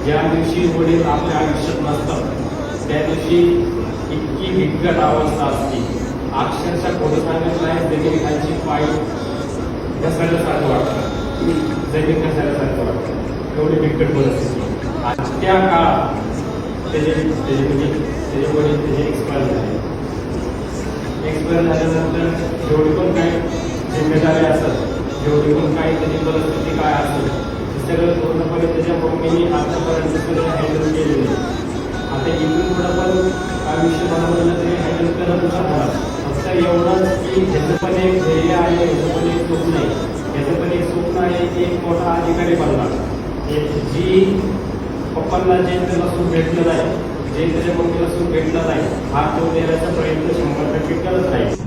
ज्या दिवशी वडील आपल्या आयुष्यात नसतात त्या दिवशी इतकी बिकट अवस्था असते, अक्षरशः खोटं सांगत नाही, जमीन खालची पाय घसरल्यासारखं वाटतं, जमीन घसरल्यासारखं वाटतं, एवढी बिकट परिस्थिती. आणि त्या काळात त्याचे वडील त्याचे एक्सपायर झाले. एक्सपायर झाल्यानंतर जेवढी पण काही जिम्मेदारी असत, जेवढी पण काही त्याची परिस्थिती काय असेल, सगळं पूर्णपणे त्याच्या मम्मीने आतापर्यंत सगळं हँडल केलेलं आहे. आता इथून पुढं पण आयुष्य बनवलं तरी हँडल करतच राहणार. फक्त एवढंच की ह्याचं पण एक ध्येय आहे, ह्याचं पण एक स्वप्न आहे. ह्याचं पण एक स्वप्न आहे की एक मोठा अधिकारी बनणार, जी पप्पांना जे त्याला सुख भेटलं नाही, जे त्याच्या मम्मीला सुख भेटलं नाही, हा तो देण्याचा प्रयत्न 100% करत राहील.